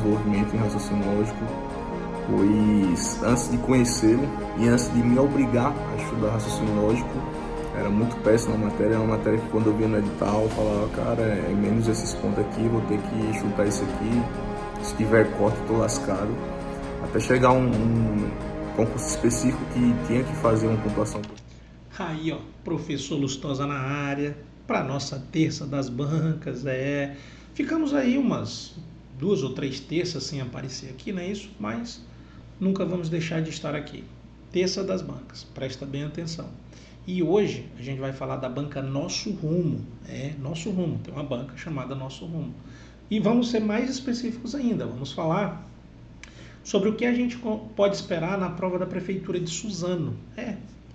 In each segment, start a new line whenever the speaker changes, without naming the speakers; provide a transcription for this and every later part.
desenvolvimento em raciocínio lógico, pois antes de conhecê-lo e antes de me obrigar a estudar raciocínio lógico, era muito péssimo na matéria. É uma matéria que quando eu via no edital, eu falava, cara, é menos esses pontos aqui, vou ter que chutar isso aqui, se tiver corte, tô lascado. Até chegar um concurso específico que tinha que fazer uma pontuação.
Aí, ó, professor Lustosa na área, para nossa terça das bancas, Ficamos aí umas 2 ou 3 terças sem aparecer aqui, não é isso? Mas nunca vamos deixar de estar aqui. Terça das bancas, presta bem atenção. E hoje a gente vai falar da banca Nosso Rumo. Nosso Rumo, tem uma banca chamada Nosso Rumo. E vamos ser mais específicos ainda, vamos falar sobre o que a gente pode esperar na prova da Prefeitura de Suzano.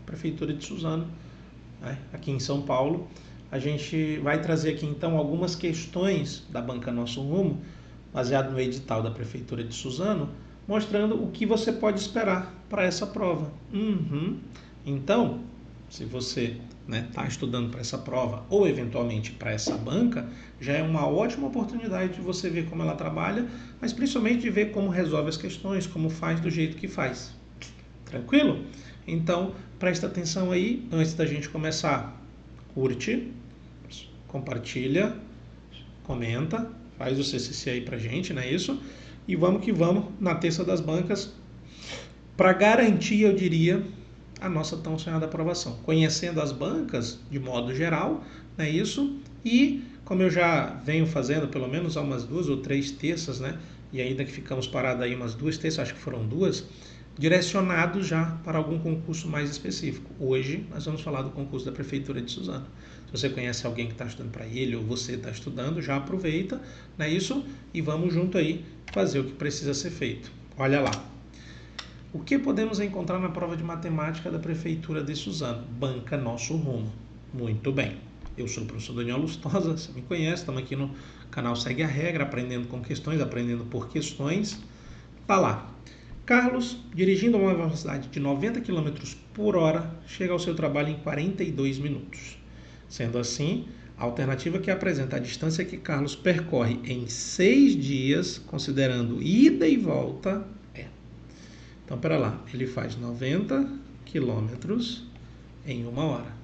Prefeitura de Suzano, aqui em São Paulo. A gente vai trazer aqui então algumas questões da banca Nosso Rumo, baseado no edital da Prefeitura de Suzano, mostrando o que você pode esperar para essa prova. Então, se você está estudando para essa prova ou eventualmente para essa banca, já é uma ótima oportunidade de você ver como ela trabalha, mas principalmente de ver como resolve as questões, como faz do jeito que faz. Tranquilo? Então, presta atenção aí, antes da gente começar. Curte, compartilha, comenta, faz o CCC aí pra gente, não é isso? E vamos que vamos na terça das bancas para garantir, eu diria, a nossa tão sonhada aprovação. Conhecendo as bancas de modo geral, não é isso? E como eu já venho fazendo pelo menos há umas 2 ou 3 terças, e ainda que ficamos parados aí umas 2 terças, acho que foram 2, direcionados já para algum concurso mais específico. Hoje nós vamos falar do concurso da Prefeitura de Suzano. Se você conhece alguém que está estudando para ele ou você está estudando, já aproveita, não é isso? E vamos junto aí fazer o que precisa ser feito. Olha lá. O que podemos encontrar na prova de matemática da Prefeitura de Suzano? Banca Nosso Rumo. Muito bem. Eu sou o professor Daniel Lustosa, você me conhece, estamos aqui no canal Segue a Regra, aprendendo com questões, aprendendo por questões. Tá lá. Carlos, dirigindo a uma velocidade de 90 km por hora, chega ao seu trabalho em 42 minutos. Sendo assim, a alternativa que apresenta a distância que Carlos percorre em 6 dias, considerando ida e volta, é. Então, pera lá, ele faz 90 km em 1 hora.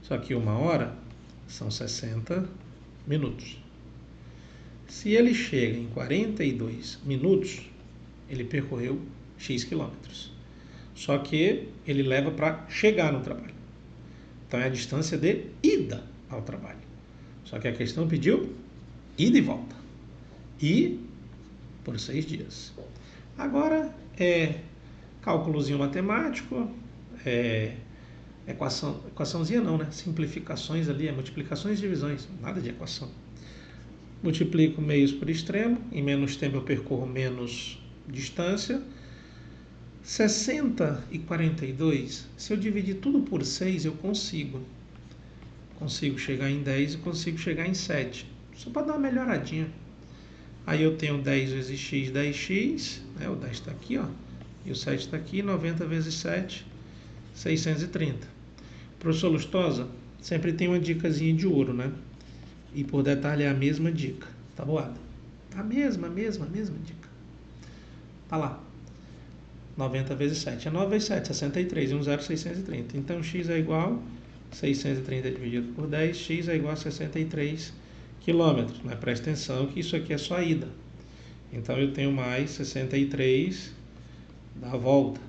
Só que 1 hora são 60 minutos. Se ele chega em 42 minutos, ele percorreu X quilômetros. Só que ele leva para chegar no trabalho. Então é a distância de ida ao trabalho. Só que a questão pediu ida e volta. E por 6 dias. Agora cálculozinho matemático, equaçãozinha não, simplificações ali, multiplicações e divisões, nada de equação. Multiplico meios por extremo, em menos tempo eu percorro menos distância. 60 e 42, se eu dividir tudo por 6, eu consigo chegar em 10 e consigo chegar em 7. Só para dar uma melhoradinha. Aí eu tenho 10 vezes x, 10x, o 10 está aqui, e o 7 está aqui, 90 vezes 7, 630. Professor Lustosa, sempre tem uma dicasinha de ouro, E por detalhe é a mesma dica, tá boada? A mesma dica. Tá lá. 90 vezes 7 é 9 vezes 7, 63, e 1 zero, 630. Então, x é igual a 630 dividido por 10, x é igual a 63 quilômetros. Presta atenção que isso aqui é só a ida. Então, eu tenho mais 63 da volta.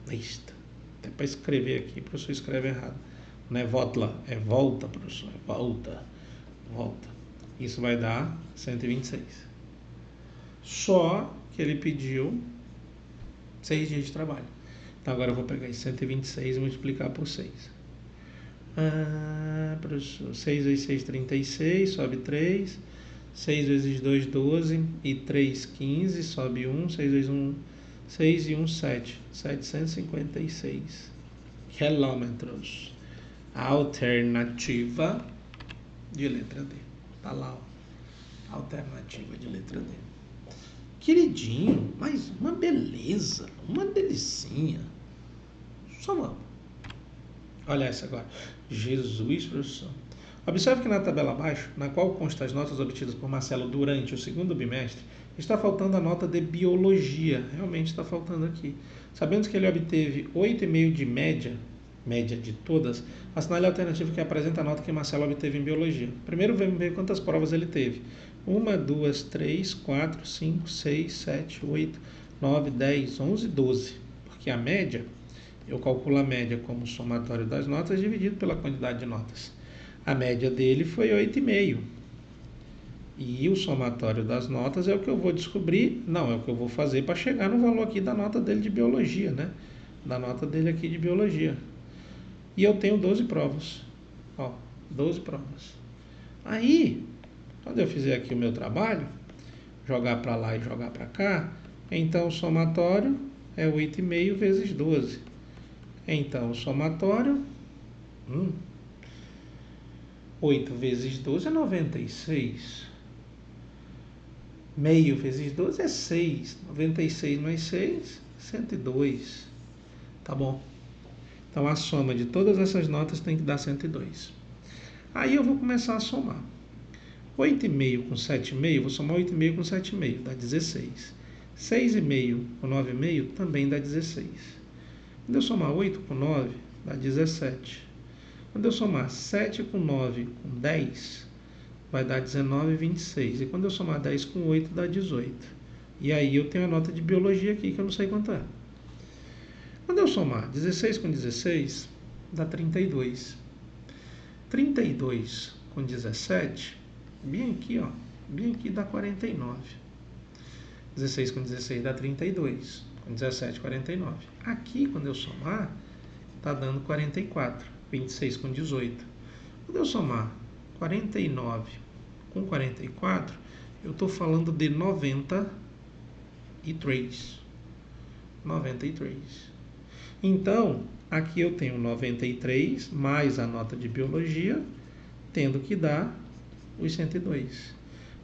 Até para escrever aqui, o professor escreve errado. Não é volta, é volta, professor. É volta. Isso vai dar 126. Só que ele pediu 6 dias de trabalho. Então agora eu vou pegar esse 126 e multiplicar por 6. Professor, 6 vezes 6, 36, sobe 3. 6 vezes 2, 12. E 3, 15, sobe 1. 6 vezes 1, 6 e 1, 7. 756 quilômetros. Alternativa de letra D. Tá lá, alternativa de letra D. Queridinho, mas uma beleza, uma delicinha. Só vamos. Olha essa agora. Jesus, professor. Observe que na tabela abaixo, na qual constam as notas obtidas por Marcelo durante o segundo bimestre, Está faltando a nota de biologia, realmente está faltando aqui. Sabendo que ele obteve 8,5 de média de todas, assinale a alternativa que apresenta a nota que Marcelo obteve em biologia. Primeiro vamos ver quantas provas ele teve. 1, 2, 3, 4, 5, 6, 7, 8, 9, 10, 11, 12. Porque a média, eu calculo a média como somatório das notas dividido pela quantidade de notas. A média dele foi 8,5. E o somatório das notas é o que eu vou descobrir, não, é o que eu vou fazer para chegar no valor aqui da nota dele de biologia, né? Da nota dele aqui de biologia. E eu tenho 12 provas. Ó, 12 provas. Aí, quando eu fizer aqui o meu trabalho, jogar para lá e jogar para cá, então o somatório é 8,5 vezes 12. Então o somatório, 8 vezes 12 é 96. Meio vezes 12 é 6. 96 mais 6, 102. Tá bom? Então a soma de todas essas notas tem que dar 102. Aí eu vou começar a somar. 8,5 com 7,5, vou somar 8,5 com 7,5, dá 16. 6,5 com 9,5 também dá 16. Quando eu somar 8 com 9, dá 17. Quando eu somar 7 com 9 com 10, vai dar 19,26. E quando eu somar 10 com 8, dá 18. E aí eu tenho a nota de biologia aqui, que eu não sei quanto é. Quando eu somar 16 com 16, dá 32. 32 com 17, bem aqui, ó, bem aqui dá 49. 16 com 16 dá 32. Com 17, 49. Aqui, quando eu somar, está dando 44. 26 com 18. Quando eu somar 49 com 44, eu estou falando de 93. 93. Então, aqui eu tenho 93 mais a nota de biologia, tendo que dar os 102.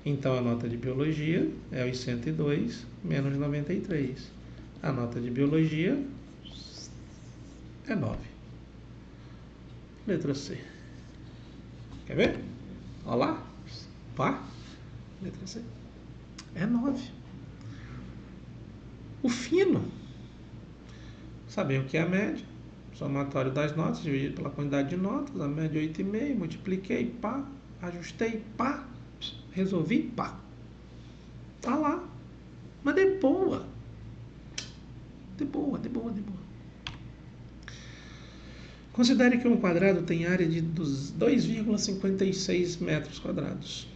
Então, a nota de biologia é os 102 menos 93. A nota de biologia é 9. Letra C. Quer ver? Olha lá. Pá. Letra C. É 9. O fino. Saber o que é a média. Somatório das notas dividido pela quantidade de notas. A média é 8,5. Multipliquei, pá. Ajustei, pá. Resolvi, pá. Tá lá. Mas de boa. De boa. Considere que um quadrado tem área de 2,56 metros quadrados.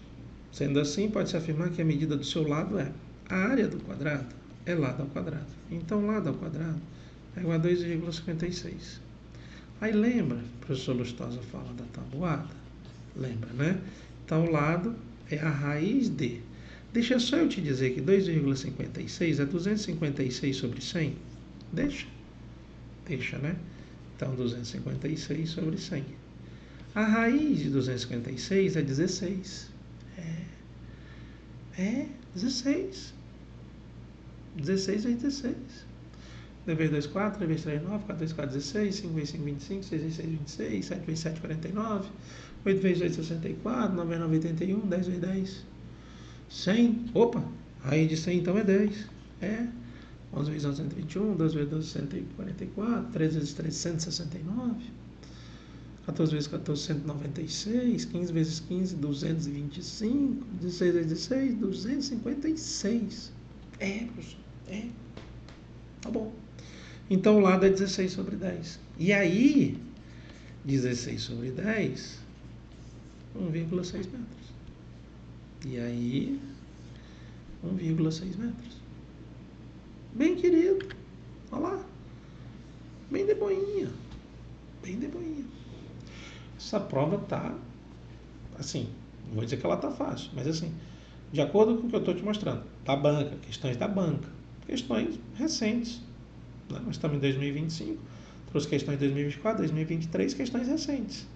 Sendo assim, pode-se afirmar que a medida do seu lado é a área do quadrado é lado ao quadrado. Então, lado ao quadrado é igual a 2,56. Aí lembra, o professor Lustosa fala da tabuada? Lembra, né? Então, o lado é a raiz de. Deixa só eu te dizer que 2,56 é 256 sobre 100. Deixa, né? Então, 256 sobre 100. A raiz de 256 é 16. É 16. 16 vezes 16. 2 vezes 2, 4. 3 vezes 3, 9. 4 vezes 4, 16. 5 vezes 5, 25. 6 vezes 6, 26. 7 vezes 7, 49. 8 vezes 8, 64. 9 vezes 9, 81. 10 vezes 10, 100. Opa! A raiz de 100 então é 10. 11 vezes 11, 121. 12 vezes 12, 144. 13 vezes 3, 169. 14 vezes 14, 196. 15 vezes 15, 225. 16 vezes 16, 256. Professor. Tá bom. Então o lado é 16 sobre 10. E aí, 16 sobre 10, 1,6 metros. E aí, 1,6 metros. Bem querido. Olha lá. Bem de boinha. Essa prova tá, assim, não vou dizer que ela tá fácil, mas assim, de acordo com o que eu estou te mostrando, da banca, questões da banca, questões recentes, né? Nós estamos em 2025, trouxe questões de 2024, 2023, questões recentes,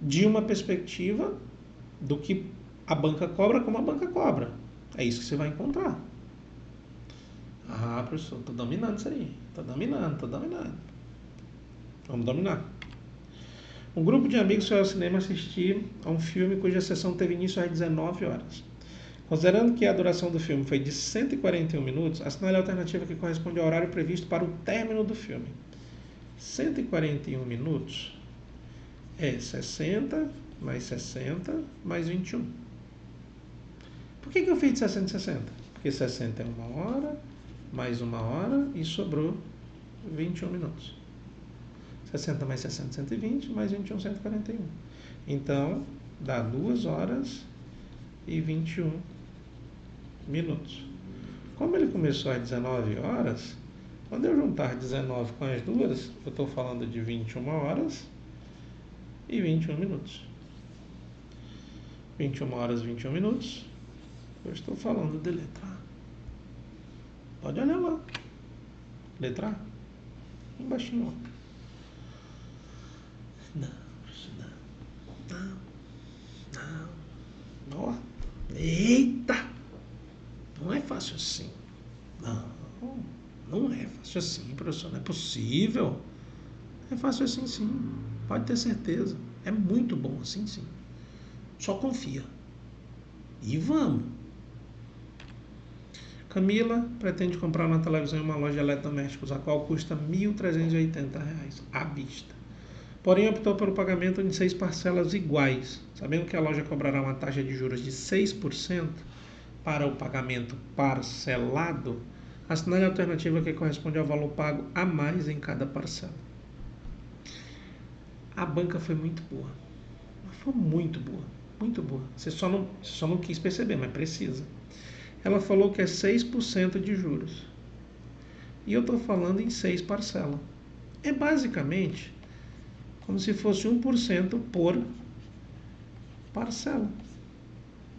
de uma perspectiva do que a banca cobra, como a banca cobra. É isso que você vai encontrar. Professor, estou dominando isso aí. Estou dominando. Vamos dominar. Um grupo de amigos foi ao cinema assistir a um filme cuja sessão teve início às 19 horas. Considerando que a duração do filme foi de 141 minutos, assinale a alternativa que corresponde ao horário previsto para o término do filme. 141 minutos é 60 mais 60 mais 21. Por que eu fiz de 60 e 60? Porque 60 é 1 hora, mais 1 hora e sobrou 21 minutos. 60 mais 60, 120, mais 21, 141. Então, dá 2 horas e 21 minutos. Como ele começou às 19 horas, quando eu juntar 19 com as duas, eu estou falando de 21 horas e 21 minutos. 21 horas e 21 minutos, eu estou falando de letra A. Pode olhar lá. Letra A. Embaixinho, ó. Não. Ó. Eita! Não é fácil assim. Não é fácil assim, professor. Não é possível. É fácil assim, sim. Pode ter certeza. É muito bom assim, sim. Só confia. E vamos. Camila pretende comprar uma televisão em uma loja de eletrodomésticos, a qual custa R$ 1.380 à vista. Porém, optou pelo pagamento em 6 parcelas iguais, sabendo que a loja cobrará uma taxa de juros de 6% para o pagamento parcelado. Assinale a alternativa que corresponde ao valor pago a mais em cada parcela. A banca foi muito boa. Foi muito boa. Muito boa. Você só não quis perceber, mas precisa. Ela falou que é 6% de juros. E eu estou falando em 6 parcelas. É basicamente como se fosse 1% por parcela.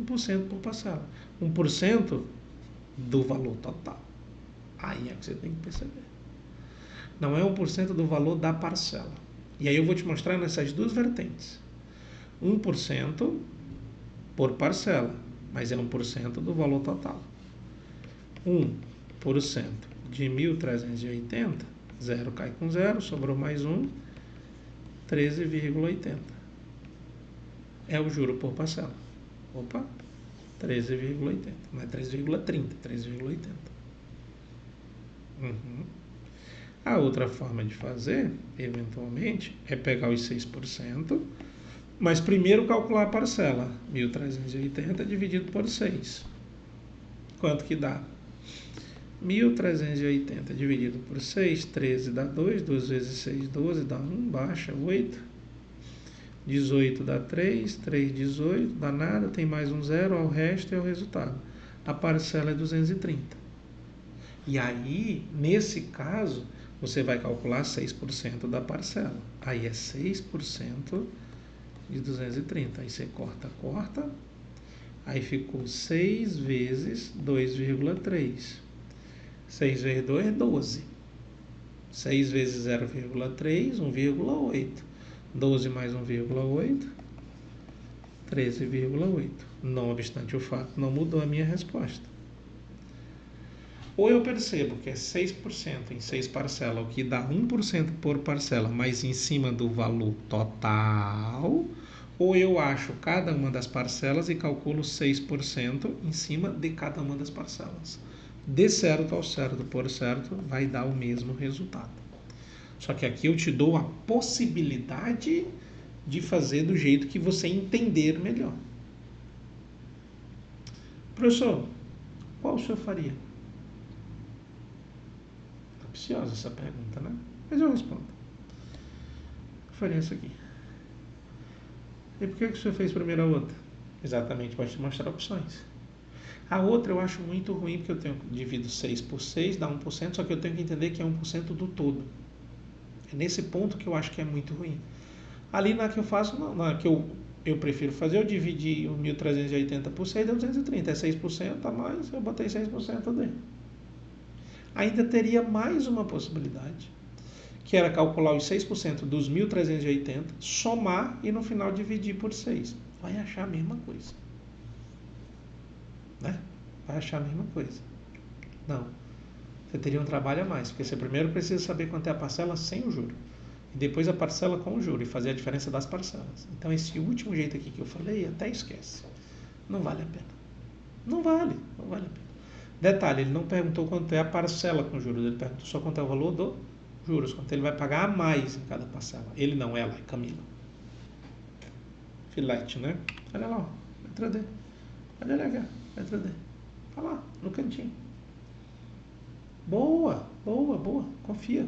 1% por parcela. 1% do valor total. Aí é que você tem que perceber. Não é 1% do valor da parcela. E aí eu vou te mostrar nessas duas vertentes. 1% por parcela, mas é 1% do valor total. 1% de 1.380, 0 cai com 0, sobrou mais 1, 13,80. É o juro por parcela. Opa, 13,80. Não é 3,30, 3,80. A outra forma de fazer, eventualmente, é pegar os 6%, mas primeiro calcular a parcela. 1.380 dividido por 6. Quanto que dá? 1.380 dividido por 6, 13 dá 2, 2 vezes 6, 12, dá 1, baixa 8. 18 dá 3, 3, 18, dá nada, tem mais um zero, ao resto é o resultado. A parcela é 230. E aí, nesse caso, você vai calcular 6% da parcela. Aí é 6% de 230. Aí você corta. Aí ficou 6 vezes 2,3. 6 vezes 2 é 12. 6 vezes 0,3, 1,8. 12 mais 1,8, 13,8. Não obstante o fato, não mudou a minha resposta. Ou eu percebo que é 6% em 6 parcelas, o que dá 1% por parcela, mas em cima do valor total, ou eu acho cada uma das parcelas e calculo 6% em cima de cada uma das parcelas. De certo ao certo por certo, vai dar o mesmo resultado. Só que aqui eu te dou a possibilidade de fazer do jeito que você entender melhor. Professor, qual o senhor faria? Capciosa essa pergunta, né? Mas eu respondo. Eu faria isso aqui. E por que o senhor fez primeiro a outra? Exatamente para te mostrar opções. A outra eu acho muito ruim, porque eu divido 6 por 6, dá 1%, só que eu tenho que entender que é 1% do todo. É nesse ponto que eu acho que é muito ruim. Ali na que eu faço, na que eu prefiro fazer, eu dividi o 1.380 por 6, deu 230. É 6% a mais, eu botei 6% dele. Ainda teria mais uma possibilidade, que era calcular os 6% dos 1.380, somar e no final dividir por 6. Vai achar a mesma coisa. Né? Vai achar a mesma coisa. Não. Você teria um trabalho a mais, porque você primeiro precisa saber quanto é a parcela sem o juro. E depois a parcela com o juro e fazer a diferença das parcelas. Então esse último jeito aqui que eu falei, até esquece. Não vale a pena. Não vale, não vale a pena. Detalhe, ele não perguntou quanto é a parcela com juros, ele perguntou só quanto é o valor do juros, quanto ele vai pagar a mais em cada parcela. Ele não, ela, é Camila. Filete, né? Olha lá, ó, letra D. Olha ali, letra D. Olha lá, no cantinho. Boa, boa, boa, confia.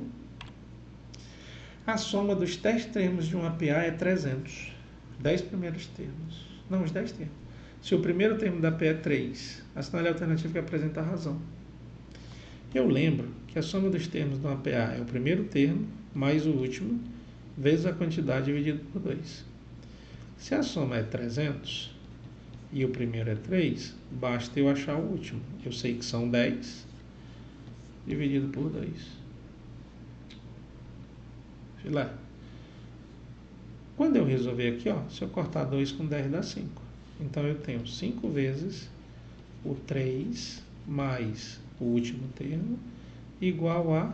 A soma dos 10 termos de um APA é 300. 10 primeiros termos. Não, os 10 termos. Se o primeiro termo da APA é 3, assinale a alternativa que apresenta a razão. Eu lembro que a soma dos termos do APA é o primeiro termo mais o último, vezes a quantidade dividido por 2. Se a soma é 300 e o primeiro é 3, basta eu achar o último. Eu sei que são 10 dividido por 2. Filé. Quando eu resolver aqui, ó, se eu cortar 2 com 10 dá 5. Então eu tenho 5 vezes o 3 mais o último termo igual a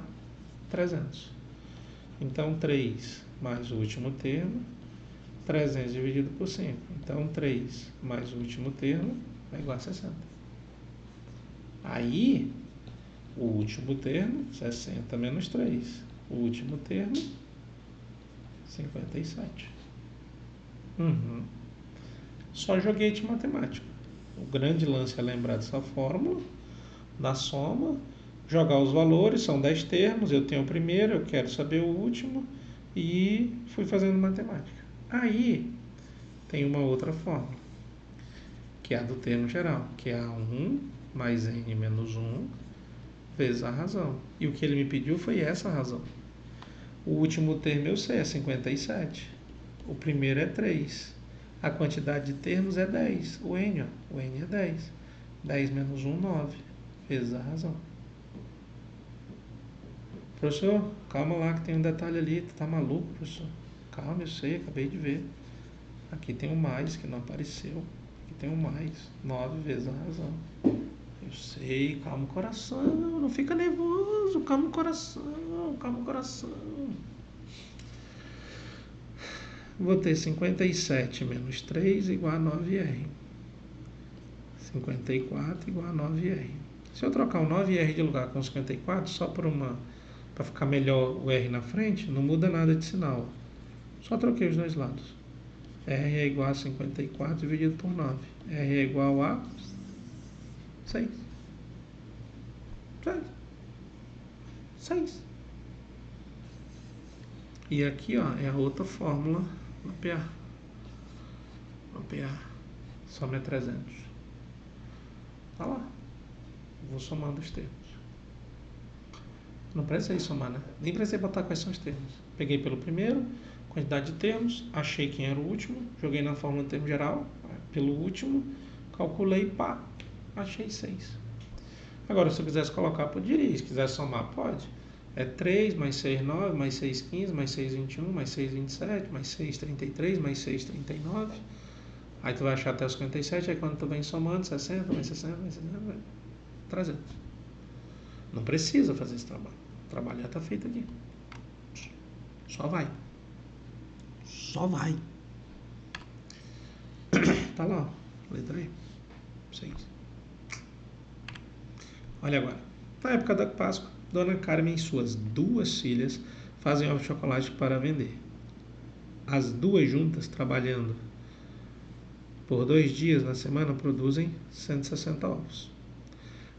300. Então 3 mais o último termo, 300 dividido por 5. Então 3 mais o último termo é igual a 60. Aí, o último termo, 60 menos 3. O último termo, 57. Só joguete matemático. O grande lance é lembrar dessa fórmula da soma, jogar os valores, são 10 termos, eu tenho o primeiro, eu quero saber o último e fui fazendo matemática. Aí tem uma outra fórmula, que é a do termo geral, que é a 1 mais n menos 1 vezes a razão. E o que ele me pediu foi essa razão. O último termo eu sei, é 57. O primeiro é 3. A quantidade de termos é 10. O n é 10. 10 menos 1, 9. Vezes a razão. Professor, calma lá que tem um detalhe ali. Tu tá maluco, professor? Calma, eu sei, acabei de ver. Aqui tem um mais que não apareceu. Aqui tem um mais. 9 vezes a razão. Eu sei, calma o coração. Não fica nervoso. Calma o coração. Calma o coração. Vou ter 57 menos 3 igual a 9R. 54 igual a 9R. Se eu trocar o 9R de lugar com 54, só para ficar melhor o R na frente, não muda nada de sinal. Só troquei os dois lados. R é igual a 54 dividido por 9. R é igual a 6. 6. E aqui, ó, é a outra fórmula do PA. O PA. Soma é 300. Tá lá. Vou somando os termos. Não precisei somar, né? Nem precisei botar quais são os termos. Peguei pelo primeiro, quantidade de termos, achei quem era o último, joguei na fórmula do termo geral, pelo último, calculei, pá, achei 6. Agora, se eu quisesse colocar, poderia. Se quiser somar, pode. É 3 mais 6, 9, mais 6, 15, mais 6, 21, mais 6, 27, mais 6, 33, mais 6, 39. Aí tu vai achar até os 57, aí quando tu vem somando, 60, mais 60, mais 60, 300. Não precisa fazer esse trabalho. O trabalho já está feito aqui. Só vai. Só vai. Tá lá, ó. Letra E. 6. Olha agora. Na época da Páscoa, Dona Carmen e suas 2 filhas fazem ovos de chocolate para vender. As 2 juntas, trabalhando por 2 dias na semana, produzem 160 ovos.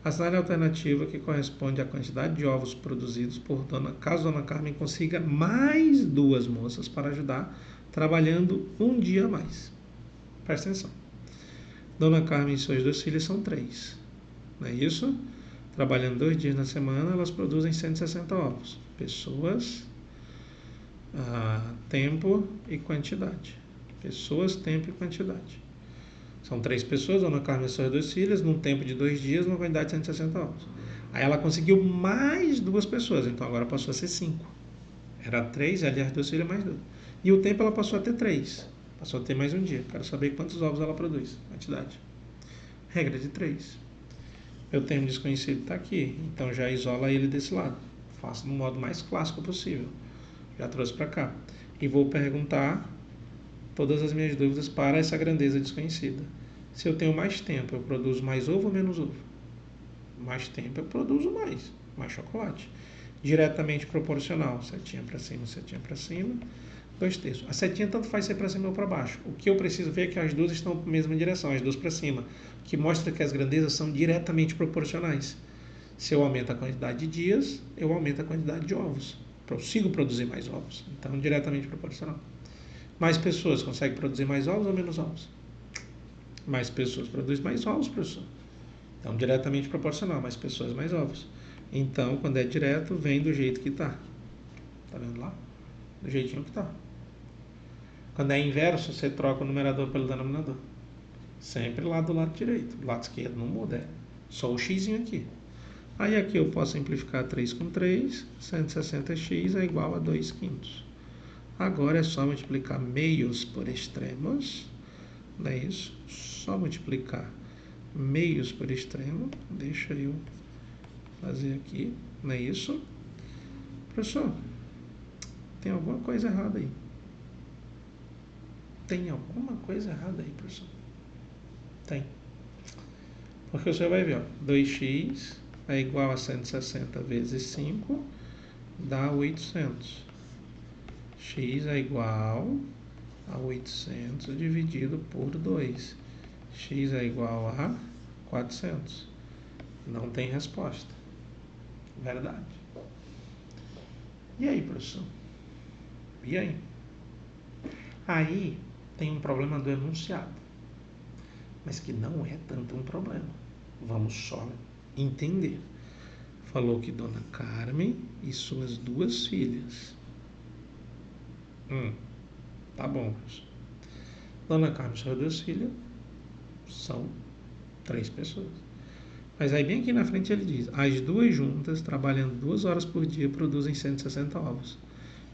Assinale a alternativa que corresponde à quantidade de ovos produzidos por caso Dona Carmen consiga mais 2 moças para ajudar, trabalhando 1 dia a mais. Presta atenção. Dona Carmen e suas 2 filhas são 3. Não é isso? Trabalhando 2 dias na semana, elas produzem 160 ovos. Pessoas, tempo e quantidade. Pessoas, tempo e quantidade. São 3 pessoas, Dona Carmen e suas 2 filhas, num tempo de 2 dias, numa quantidade de 160 ovos. Aí ela conseguiu mais 2 pessoas, então agora passou a ser 5. Era 3, aliás, 2 filhas mais 2. E o tempo ela passou a ter 3. Passou a ter mais 1 dia. Quero saber quantos ovos ela produz, quantidade. Regra de 3. Meu termo desconhecido está aqui, então já isola ele desse lado. Faço do modo mais clássico possível. Já trouxe para cá. E vou perguntar todas as minhas dúvidas para essa grandeza desconhecida. Se eu tenho mais tempo, eu produzo mais ovo ou menos ovo? Mais tempo, eu produzo mais chocolate. Diretamente proporcional, setinha para cima, 2/3. A setinha tanto faz ser para cima ou para baixo. O que eu preciso ver é que as duas estão na mesma direção, as duas para cima, o que mostra que as grandezas são diretamente proporcionais. Se eu aumento a quantidade de dias, eu aumento a quantidade de ovos. Consigo produzir mais ovos, então diretamente proporcional. Mais pessoas conseguem produzir mais ovos ou menos ovos? Mais pessoas produzem mais ovos, professor. Então, diretamente proporcional, mais pessoas, mais ovos. Então, quando é direto, vem do jeito que está. Tá vendo lá? Do jeitinho que está. Quando é inverso, você troca o numerador pelo denominador. Sempre lá do lado direito. Do lado esquerdo não muda, é só o x aqui. Aí aqui eu posso simplificar 3 com 3, 160x é igual a 2/5. Agora é só multiplicar meios por extremos, não é isso? Só multiplicar meios por extremo, deixa eu fazer aqui, não é isso? Professor, tem alguma coisa errada aí. Tem alguma coisa errada aí, professor? Tem. Porque você vai ver, ó, 2x é igual a 160 vezes 5, dá 800. X é igual a 800 dividido por 2. X é igual a 400. Não tem resposta. Verdade. E aí, professor? E aí? Aí tem um problema do enunciado, mas que não é tanto um problema. Vamos só entender. Falou que Dona Carmen e suas 2 filhas. Tá bom, professor. Dona Carmen e suas 2 filhas são 3 pessoas. Mas aí bem aqui na frente ele diz, as 2 juntas, trabalhando 2 horas por dia, produzem 160 ovos.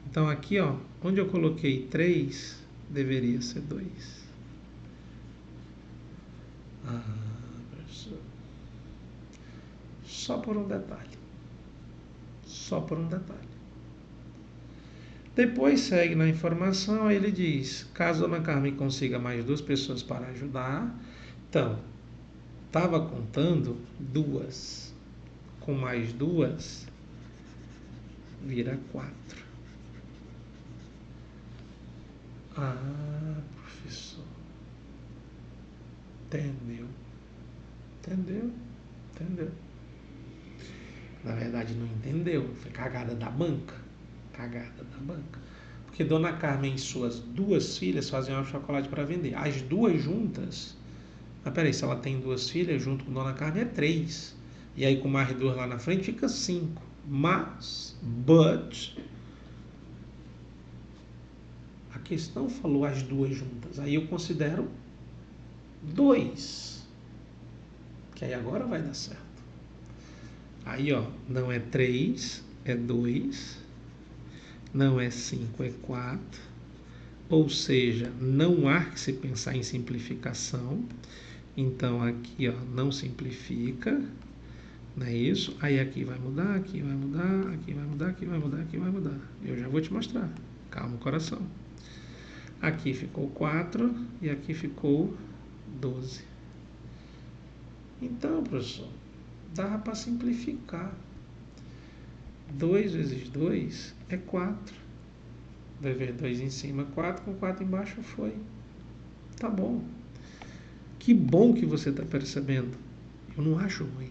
Então aqui, ó, onde eu coloquei 3, deveria ser 2. Professor. Só por um detalhe. Só por um detalhe. Depois segue na informação, aí ele diz, caso Dona Carmen consiga mais 2 pessoas para ajudar, então, estava contando 2, com mais 2, vira 4. Professor, entendeu? Na verdade não entendeu, foi cagada da banca. Porque Dona Carmen e suas 2 filhas faziam chocolate para vender. As 2 juntas, mas peraí, se ela tem 2 filhas, junto com Dona Carmen é 3. E aí com mais 2 lá na frente fica 5. But, a questão falou as 2 juntas. Aí eu considero 2. Que aí agora vai dar certo. Aí, ó, não é 3, é 2. Não é 5, é 4. Ou seja, não há que se pensar em simplificação. Então, aqui, ó, não simplifica. Não é isso? Aí aqui vai mudar, aqui vai mudar, aqui vai mudar, aqui vai mudar, aqui vai mudar. Eu já vou te mostrar. Calma, coração. Aqui ficou 4 e aqui ficou 12. Então, professor, dá para simplificar. 2 vezes 2 é 4. Vai ver 2 em cima, 4, com 4 embaixo foi. Tá bom. Que bom que você está percebendo. Eu não acho ruim.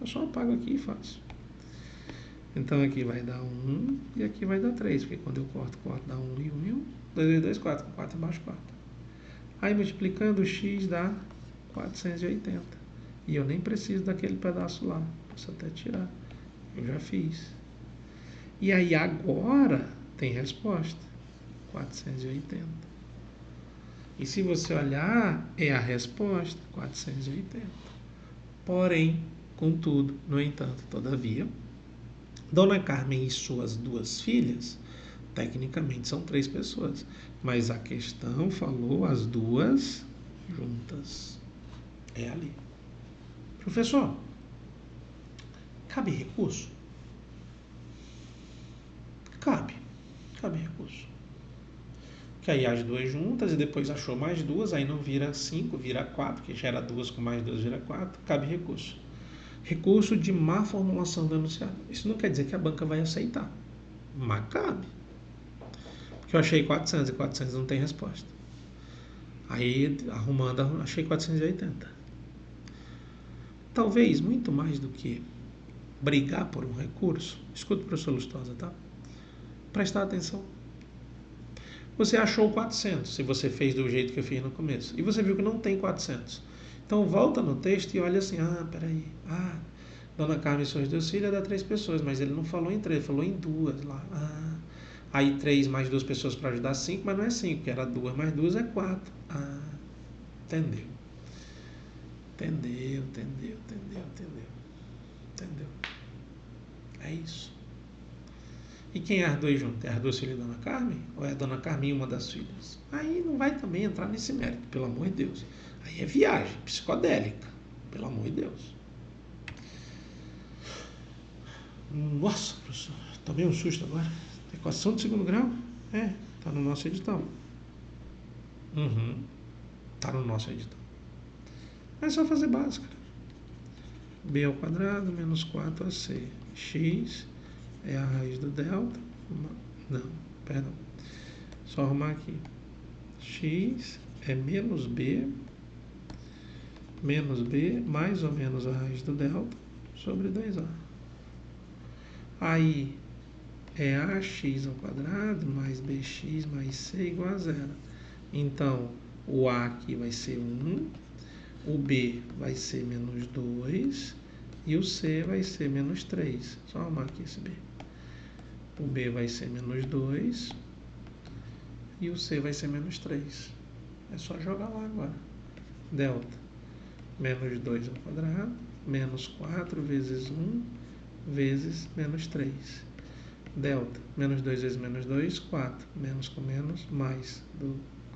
Eu só apago aqui e faço. Então aqui vai dar 1 e aqui vai dar 3, porque quando eu corto dá 1 e 1 e 1. 2 vezes 2, 4, com 4 embaixo, 4. Aí multiplicando o x dá 480. E eu nem preciso daquele pedaço lá. Posso até tirar. Eu já fiz. E aí agora tem resposta. 480. E se você olhar, é a resposta. 480. Porém, contudo, no entanto, todavia, Dona Carmen e suas 2 filhas, tecnicamente são 3 pessoas. Mas a questão falou as 2 juntas. É ali. Professor, cabe recurso? Cabe recurso. que aí as duas juntas e depois achou mais duas, aí não vira 5, vira 4, que gera 2 com mais 2 vira 4, cabe recurso. Recurso de má formulação do enunciado. Isso não quer dizer que a banca vai aceitar, mas cabe. Porque eu achei 400 e 400 não tem resposta. Aí, arrumando, achei 480. Talvez, muito mais do que brigar por um recurso, escuta o professor Lustosa, tá? Prestar atenção. Você achou 400, se você fez do jeito que eu fiz no começo, e você viu que não tem 400. Então, volta no texto e olha assim, peraí, Dona Carmen e seus 2 filhos dá 3 pessoas, mas ele não falou em 3, falou em 2 lá. Aí 3 mais 2 pessoas para ajudar 5, mas não é 5, porque era 2 mais 2 é 4. Entendeu. Entendeu. É isso. E quem é as 2 juntas? É as 2 filhas da Dona Carmen? Ou é a Dona Carmen e uma das filhas? Aí não vai também entrar nesse mérito, pelo amor de Deus. Aí é viagem psicodélica, pelo amor de Deus. Nossa, professor, tomei um susto agora. Equação de segundo grau? Tá no nosso edital. Tá no nosso edital. É só fazer básica. B ao quadrado menos 4ac. X é a raiz do delta. Não, perdão. Só arrumar aqui. X é menos B mais ou menos a raiz do delta sobre 2a. Aí é ax ao quadrado mais bx mais c igual a 0. Então, o a aqui vai ser 1, o b vai ser menos 2 e o c vai ser menos 3. Só arrumar aqui esse b. O b vai ser menos 2 e o c vai ser menos 3. É só jogar lá agora. Delta, menos 2 ao quadrado, menos 4 vezes 1 vezes menos 3. Delta, menos 2 vezes menos 2, 4. Menos com menos, mais.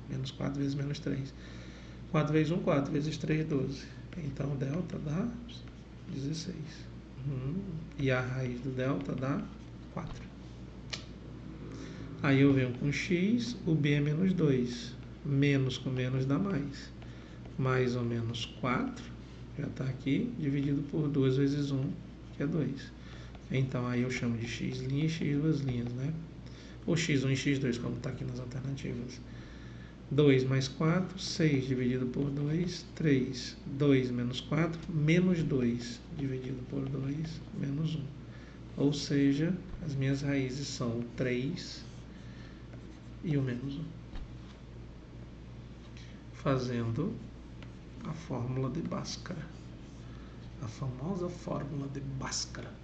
Menos 4 vezes menos 3. 4 vezes 1, 4. Vezes 3, 12. Então, delta dá 16. E a raiz do delta dá 4. Aí eu venho com x, o b é menos 2. Menos com menos dá mais. Mais ou menos 4, já está aqui, dividido por 2 vezes 1, que é 2. Então, aí eu chamo de x' e x duas linhas, né? Ou x1 e x2, como está aqui nas alternativas. 2 mais 4, 6 dividido por 2, 3. 2 menos 4, menos 2 dividido por 2, menos 1. Ou seja, as minhas raízes são o 3 e o menos 1. Fazendo a fórmula de Bhaskara. A famosa fórmula de Bhaskara.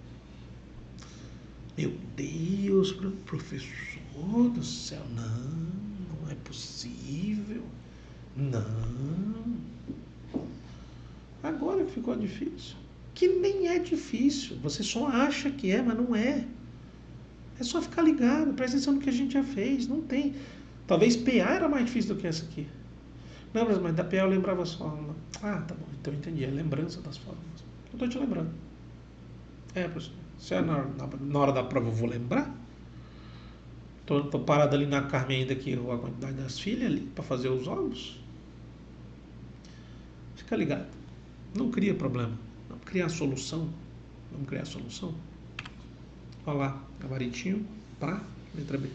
Meu Deus, professor do céu, não é possível. Não. Agora que ficou difícil. Que nem é difícil. Você só acha que é, mas não é. É só ficar ligado, presta atenção no que a gente já fez. Não tem. Talvez PA era mais difícil do que essa aqui. Não, mas da PA eu lembrava as fórmulas. Tá bom, então eu entendi. É lembrança das fórmulas. Eu estou te lembrando. Professor. Se é na hora da prova eu vou lembrar. Tô parado ali na Carmen ainda que errou a quantidade das filhas ali para fazer os ovos. Fica ligado. Não cria problema. Vamos criar solução. Olha lá, gabaritinho, tá? Letra B.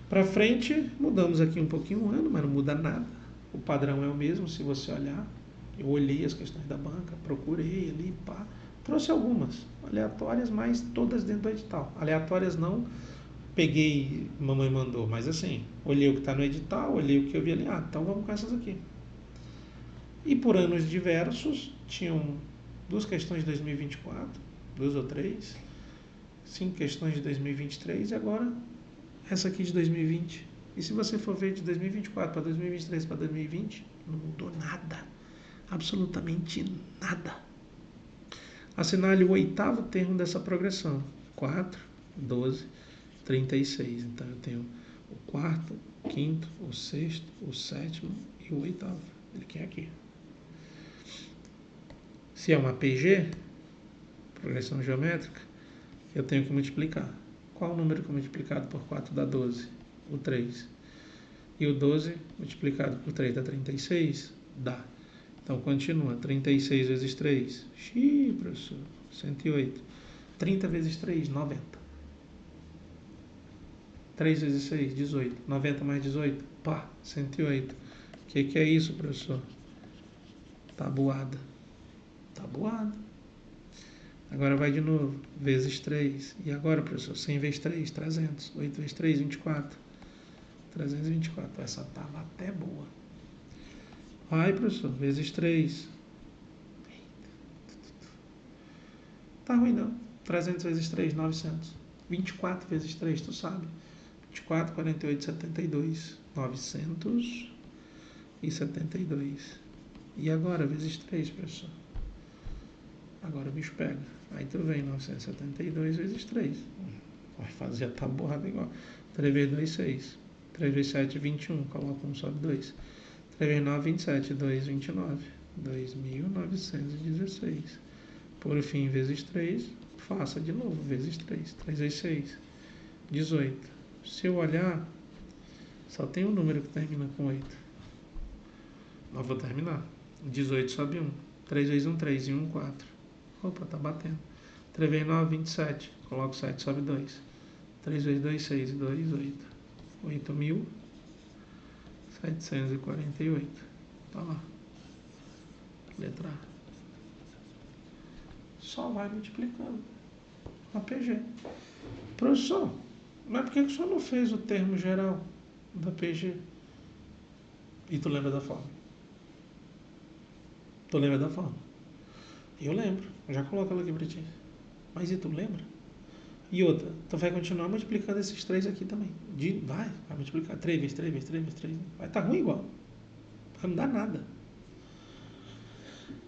Para frente, mudamos aqui um pouquinho o ano, mas não muda nada. O padrão é o mesmo, se você olhar. Eu olhei as questões da banca, procurei ali, pá. Trouxe algumas aleatórias, mas todas dentro do edital. Aleatórias não peguei, mamãe mandou, mas assim, olhei o que está no edital, olhei o que eu vi ali, então vamos com essas aqui. E por anos diversos, tinham 2 questões de 2024, 2 ou 3, 5 questões de 2023 e agora essa aqui de 2020. E se você for ver de 2024 para 2023 para 2020, não mudou nada, absolutamente nada. Assinale o 8º termo dessa progressão. 4, 12, 36. Então, eu tenho o 4º, o 5º, o 6º, o 7º e o 8º. Ele quer aqui. Se é uma PG, progressão geométrica, eu tenho que multiplicar. Qual o número que é multiplicado por 4 dá 12? o 3. E o 12 multiplicado por 3 dá 36? Dá. Então continua. 36 vezes 3. Xiii, professor. 108. 30 vezes 3, 90. 3 vezes 6, 18. 90 mais 18, pá, 108. O que é isso, professor? Tabuada. Tabuada. Agora vai de novo. Vezes 3. E agora, professor? 100 vezes 3, 300. 8 vezes 3, 24. 324. Essa tava até boa. Vai, professor. Vezes 3. Tá ruim não. 300 vezes 3, 900. 24 vezes 3, tu sabe. 24, 48, 72. 972. E agora, vezes 3, professor? Agora o bicho pega. Aí tu vem, 972 vezes 3. Vai fazer a tabuada igual. 3 vezes 2, 6. 3 vezes 7, 21. Coloca 1, sobe 2. 3 vezes 9, 27. 2, 29. 2.916. Por fim, vezes 3. Faça de novo, vezes 3. 3 vezes 6. 18. Se eu olhar, só tem um número que termina com 8. Mas vou terminar. 18 sobe 1. 3 vezes 1, 3. E 1, 4. Opa, tá batendo. 3 vezes 9, 27. Coloco 7, sobe 2. 3 vezes 2, 6. E 2, 8. 8.748. Tá lá. Letra A. Só vai multiplicando. A PG. Professor, mas por que o senhor não fez o termo geral da PG? E tu lembra da forma? Tu lembra da forma? Eu lembro. Eu já coloco ela aqui pra ti. Mas e tu lembra? E outra, tu vai continuar multiplicando esses 3 aqui também. Vai multiplicar 3 vezes 3 vezes 3 vezes 3. Vai estar ruim igual. Não vai mudar nada.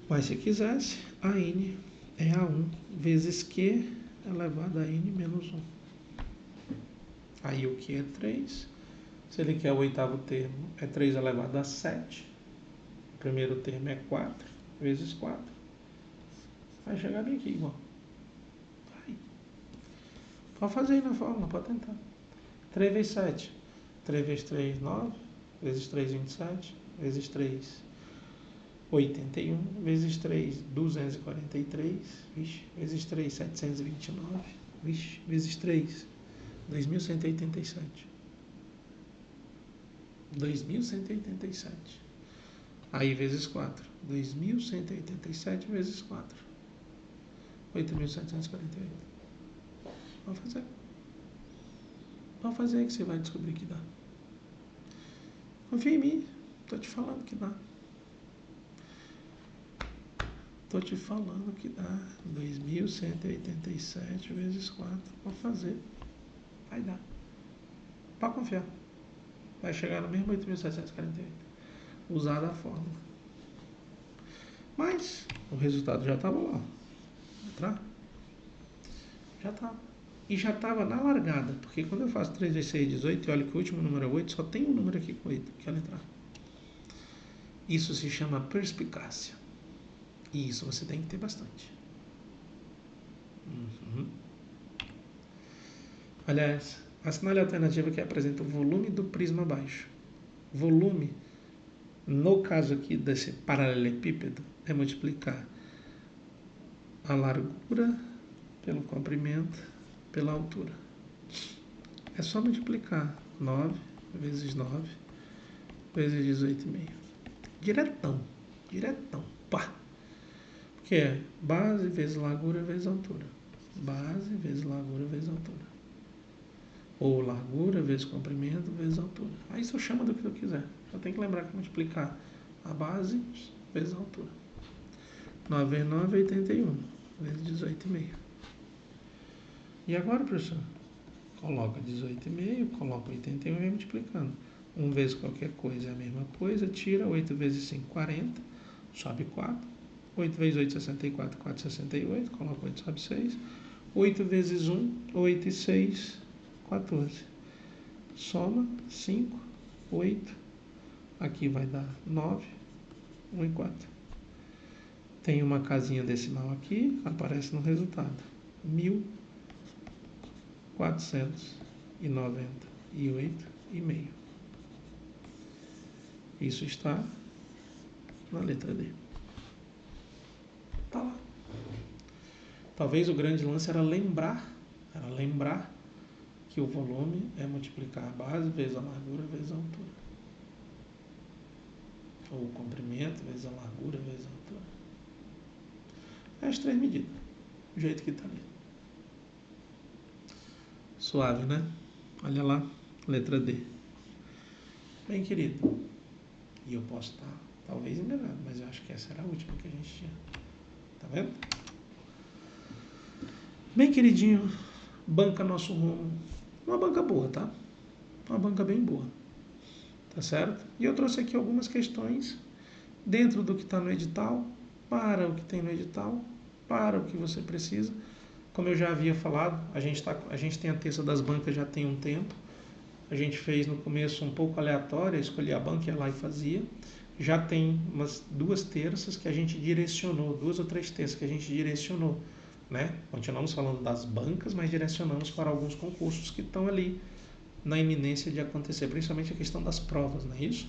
Mas se quisesse, a n é A1 vezes Q elevado a n menos 1. Aí o Q é 3. Se ele quer o oitavo termo, é 3 elevado a 7. O primeiro termo é 4 vezes 4. Vai chegar bem aqui igual. Vai. Pode fazer aí na fórmula, pode tentar. 3 vezes 7. 3 vezes 3, 9. Vezes 3, 27. Vezes 3, 81. Vezes 3, 243. Vixe. Vezes 3, 729. Vixe. Vezes 3, 2.187. 2.187. Aí vezes 4. 2.187 vezes 4. 8.748. Vamos fazer. Vamos fazer aí que você vai descobrir que dá. Confia em mim. Tô te falando que dá. Tô te falando que dá. 2.187 vezes 4. Vou fazer. Vai dar. Pode confiar. Vai chegar no mesmo 8.748. Usar a fórmula. Mas o resultado já estava lá. Tá? Já estava. E já estava na largada. Porque quando eu faço 3 vezes 6, 18, e olha que o último número é 8, só tem um número aqui com 8, que é a letra A. Isso se chama perspicácia. E isso você tem que ter bastante. Aliás, assinale a alternativa que apresenta o volume do prisma baixo. Volume, no caso aqui desse paralelepípedo, é multiplicar a largura pelo comprimento pela altura. É só multiplicar 9 vezes 9 vezes 18,5. Diretão. Pá. Que é base vezes largura vezes altura. Base vezes largura vezes altura. Ou largura vezes comprimento vezes altura. Aí só chama do que tu quiser. Só tem que lembrar que multiplicar a base vezes a altura. 9 vezes 9 é 81. Vezes 18,5. E agora, professor? Coloca 18,5, coloca 81 e vai multiplicando. 1 vezes qualquer coisa é a mesma coisa. Tira 8 vezes 5, 40. Sobe 4. 8 vezes 8, 64. 4, 68. Coloca 8, sobe 6. 8 vezes 1, 8 e 6, 14. Soma 5, 8. Aqui vai dar 9, 1 e 4. Tem uma casinha decimal aqui, aparece no resultado. 1.498 2,5. Isso está na letra D. Tá lá. Talvez o grande lance era lembrar que o volume é multiplicar a base vezes a largura vezes a altura. Ou o comprimento vezes a largura vezes a altura. As 3 medidas. Do jeito que está ali. Suave, né? Olha lá, letra D. Bem, querido. E eu posso estar, talvez, enganado, mas eu acho que essa era a última que a gente tinha. Tá vendo? Bem, queridinho, banca Nosso Rumo. Uma banca boa, tá? Uma banca bem boa. Tá certo? E eu trouxe aqui algumas questões dentro do que está no edital, para o que tem no edital, para o que você precisa. Como eu já havia falado, a gente tem a terça das bancas já tem um tempo. A gente fez no começo um pouco aleatório, escolhi a banca, ia lá e fazia. Já tem umas 2 terças que a gente direcionou, 2 ou 3 terças que a gente direcionou, né? Continuamos falando das bancas, mas direcionamos para alguns concursos que estão ali na iminência de acontecer, principalmente a questão das provas, não é isso?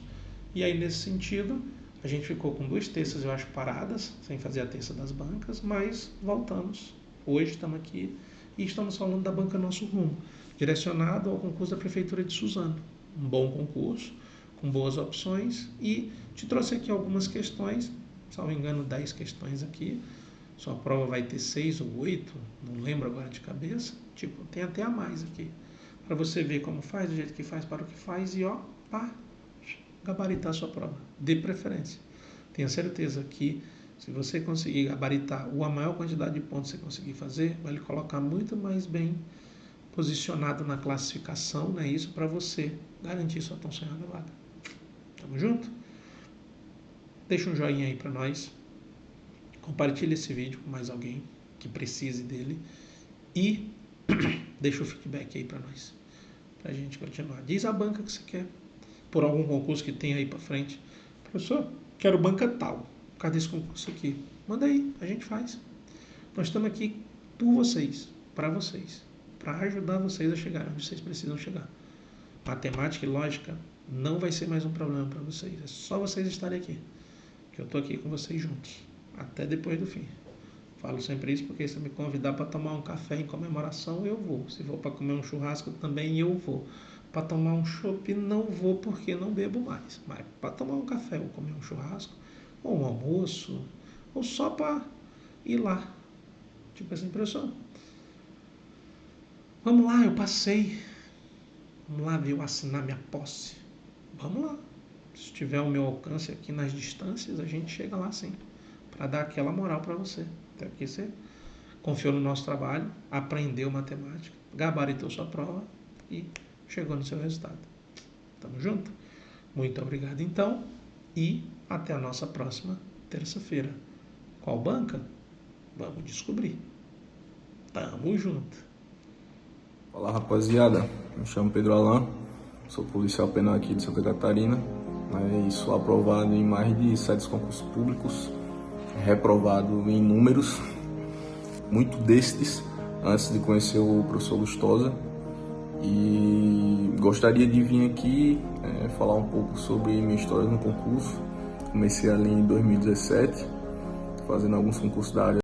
E aí, nesse sentido, a gente ficou com 2 terças, eu acho, paradas, sem fazer a terça das bancas, mas voltamos. Hoje estamos aqui e estamos falando da banca Nosso Rumo, direcionado ao concurso da Prefeitura de Suzano. Um bom concurso, com boas opções, e te trouxe aqui algumas questões, salvo engano 10 questões aqui. Sua prova vai ter 6 ou 8, não lembro agora de cabeça, tipo, tem até a mais aqui, para você ver como faz, do jeito que faz, para o que faz, e ó, pá, gabaritar a sua prova, de preferência. Tenha certeza que se você conseguir gabaritar, ou a maior quantidade de pontos que você conseguir fazer, vai lhe colocar muito mais bem posicionado na classificação, né? Isso para você garantir sua tão sonhada vaga. Tamo junto? Deixa um joinha aí para nós. Compartilhe esse vídeo com mais alguém que precise dele. E deixa o feedback aí para nós. Pra gente continuar. Diz a banca que você quer. Por algum concurso que tem aí para frente. Professor, quero banca tal. Por causa desse concurso aqui. Manda aí, a gente faz. Nós estamos aqui por vocês, para vocês. Para ajudar vocês a chegar onde vocês precisam chegar. Matemática e lógica não vai ser mais um problema para vocês. É só vocês estarem aqui. Que eu estou aqui com vocês juntos. Até depois do fim. Falo sempre isso porque se me convidar para tomar um café em comemoração, eu vou. Se for para comer um churrasco, também eu vou. Para tomar um chopp, não vou porque não bebo mais. Mas para tomar um café ou comer um churrasco, ou um almoço, ou só para ir lá. Tipo assim, professor, vamos lá, eu passei. Vamos lá ver eu assinar minha posse. Vamos lá. Se tiver o meu alcance aqui nas distâncias, a gente chega lá sim. Para dar aquela moral para você. Até porque você confiou no nosso trabalho, aprendeu matemática, gabaritou sua prova e chegou no seu resultado. Tamo junto? Muito obrigado então e até a nossa próxima terça-feira. Qual banca? Vamos descobrir. Tamo junto.
Fala, rapaziada, me chamo Pedro Alan, sou policial penal aqui de Santa Catarina, e sou aprovado em mais de 7 concursos públicos, reprovado em números, muito destes, antes de conhecer o professor Lustosa, e gostaria de vir aqui falar um pouco sobre minha história no concurso. Comecei ali em 2017, fazendo alguns concursos da área